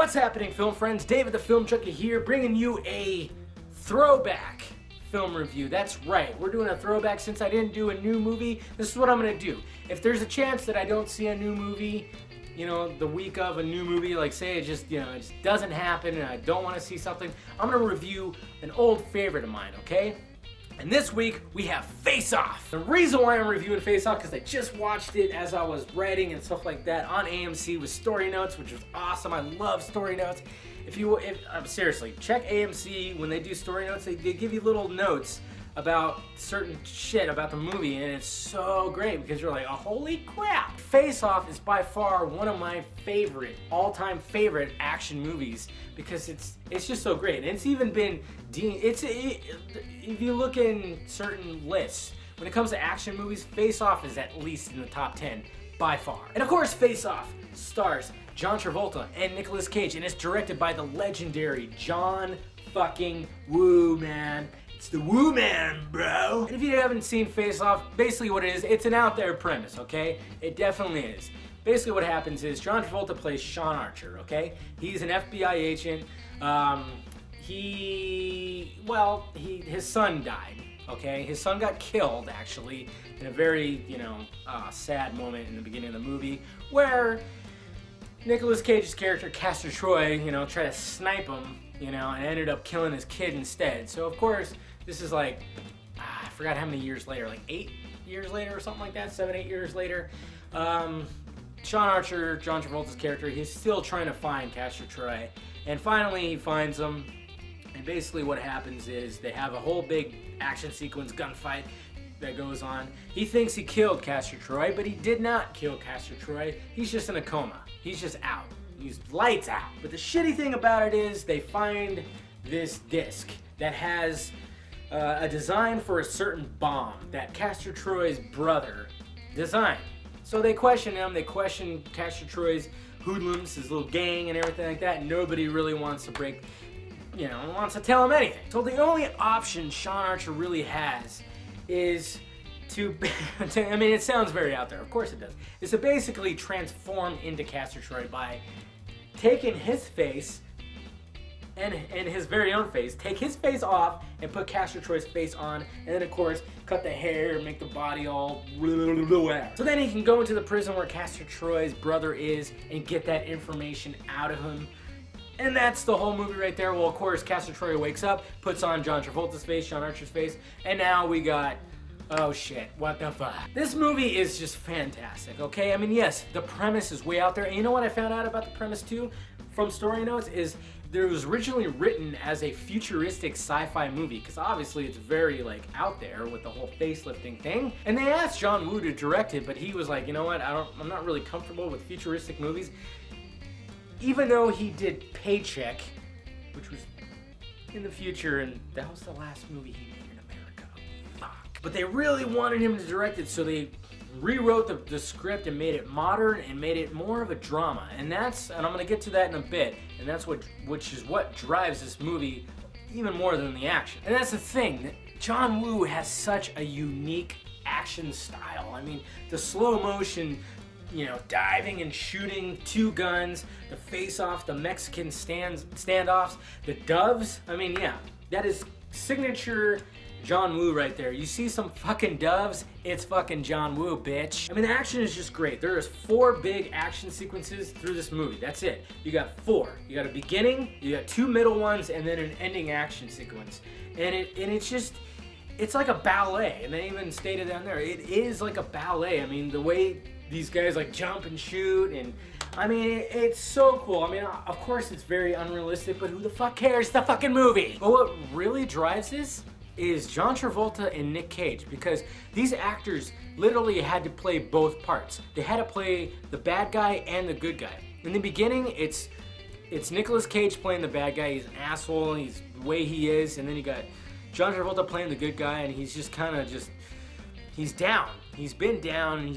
What's happening, film friends? David the Film Junkie here, bringing you a throwback film review. That's right, we're doing a throwback. Since I didn't do a new movie, this is what I'm gonna do. If there's a chance that I don't see a new movie, you know, the week of a new movie, like say it just, it just doesn't happen and I don't want to see something, I'm gonna review an old favorite of mine, okay? And this week, we have Face Off. The reason why I'm reviewing Face Off, because I just watched it as I was writing and stuff like that on AMC with story notes, which was awesome. I love story notes. Seriously, check AMC when they do story notes. They give you little notes about certain shit about the movie, and it's so great because you're like, oh, holy crap. Face Off is by far one of my favorite, all-time favorite action movies because it's just so great. And it's even been if you look in certain lists, when it comes to action movies, Face Off is at least in the top 10 by far. And of course, Face Off stars John Travolta and Nicolas Cage, and it's directed by the legendary John fucking Woo, man. It's the Woo Man, bro. And if you haven't seen Face Off, basically what it is, it's an out there premise, okay? It definitely is. Basically what happens is John Travolta plays Sean Archer, okay? He's an FBI agent. His son died, okay? His son got killed, actually, in a very, sad moment in the beginning of the movie where Nicolas Cage's character, Castor Troy, tried to snipe him, and ended up killing his kid instead. So, of course, this is like, I forgot how many years later, like 8 years later or something like that, 7, 8 years later. Sean Archer, John Travolta's character, he's still trying to find Castor Troy. And finally, he finds him. And basically what happens is they have a whole big action sequence gunfight that goes on. He thinks he killed Castor Troy, but he did not kill Castor Troy. He's just in a coma. He's just out. He's lights out. But the shitty thing about it is they find this disc that has a design for a certain bomb that Castor Troy's brother designed. So they question him. They question Castor Troy's hoodlums, his little gang and everything like that. Nobody really wants to wants to tell him anything. So the only option Sean Archer really has is it sounds very out there, of course it does, is to basically transform into Castor Troy by taking his face and his very own face, take his face off and put Castor Troy's face on, and then of course cut the hair, make the body all so then he can go into the prison where Castor Troy's brother is and get that information out of him. And that's the whole movie right there. Well, of course, Castor Troy wakes up, puts on John Travolta's face, Sean Archer's face, and now we got, oh shit, what the fuck. This movie is just fantastic, okay? I mean, yes, the premise is way out there. And you know what I found out about the premise too, from story notes, is it was originally written as a futuristic sci-fi movie, because obviously it's very out there with the whole facelifting thing. And they asked John Woo to direct it, but he was like, you know what, I'm not really comfortable with futuristic movies. Even though he did Paycheck, which was in the future, and that was the last movie he made in America. Fuck. But they really wanted him to direct it, so they rewrote the script and made it modern and made it more of a drama. And I'm gonna get to that in a bit, and that's which is what drives this movie even more than the action. And that's the thing, that John Woo has such a unique action style. I mean, the slow motion, diving and shooting, two guns, the face-off, the Mexican standoffs, the doves. I mean, yeah, that is signature John Woo right there. You see some fucking doves, it's fucking John Woo, bitch. I mean, the action is just great. There is 4 big action sequences through this movie. That's it. You got 4. You got a beginning, you got 2 middle ones, and then an ending action sequence. And it's like a ballet. And they even stated down there, it is like a ballet. I mean, the way these guys jump and shoot, and I mean, it's so cool. I mean, of course it's very unrealistic, but who the fuck cares? It's the fucking movie. But what really drives this is John Travolta and Nick Cage, because these actors literally had to play both parts. They had to play the bad guy and the good guy. In the beginning, it's Nicolas Cage playing the bad guy. He's an asshole, he's the way he is, and then you got John Travolta playing the good guy, and he's just he's down. He's been down, and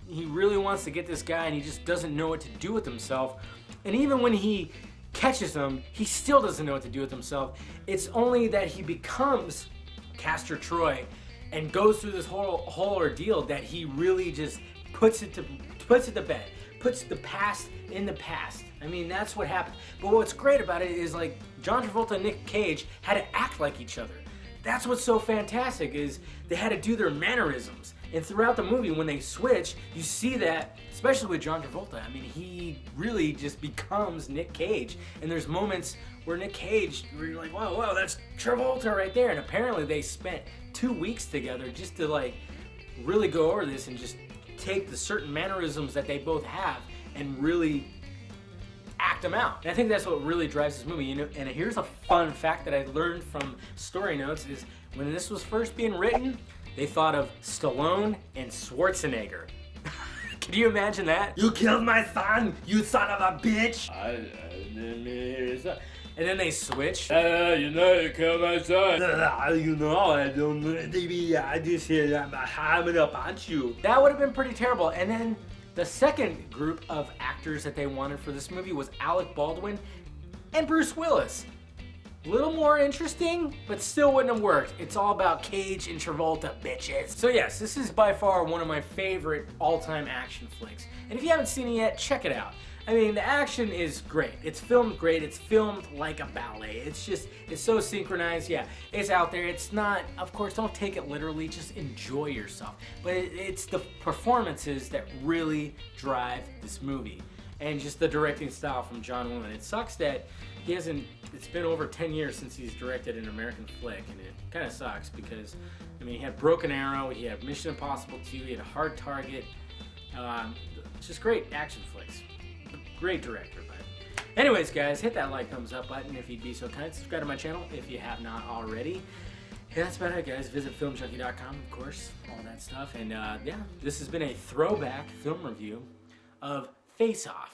he really wants to get this guy, and he just doesn't know what to do with himself. And even when he catches him, he still doesn't know what to do with himself. It's only that he becomes Castor Troy and goes through this whole ordeal that he really just puts it to bed, puts the past in the past, I mean, that's what happened. But what's great about it is, like, John Travolta and Nick Cage had to act like each other. That's what's so fantastic, is they had to do their mannerisms. And throughout the movie, when they switch, you see that, especially with John Travolta. I mean, he really just becomes Nick Cage. And there's moments where Nick Cage, where you're like, whoa, that's Travolta right there. And apparently they spent 2 weeks together just to, like, really go over this and just take the certain mannerisms that they both have and really act them out. And I think that's what really drives this movie. You know, and here's a fun fact that I learned from story notes is when this was first being written, they thought of Stallone and Schwarzenegger. Can you imagine that? You killed my son, you son of a bitch! And then they switched. You know, you killed my son. You know, I don't know. I just said I'm gonna punch you. That would have been pretty terrible. And then the second group of actors that they wanted for this movie was Alec Baldwin and Bruce Willis. A little more interesting, but still wouldn't have worked. It's all about Cage and Travolta, bitches. So yes, this is by far one of my favorite all-time action flicks. And if you haven't seen it yet, check it out. I mean, the action is great. It's filmed great. It's filmed like a ballet. It's so synchronized. Yeah, it's out there. It's not, of course, don't take it literally. Just enjoy yourself. But it's the performances that really drive this movie. And just the directing style from John Willis. It sucks that it's been over 10 years since he's directed an American flick, and it kind of sucks because, I mean, he had Broken Arrow, he had Mission Impossible 2, he had Hard Target, just great action flicks. Great director, but anyways, guys, hit that like, thumbs up button if you'd be so kind. Subscribe to my channel if you have not already. And that's about it, guys. Visit filmjunkie.com, of course, all that stuff. And yeah, this has been a throwback film review of Face Off.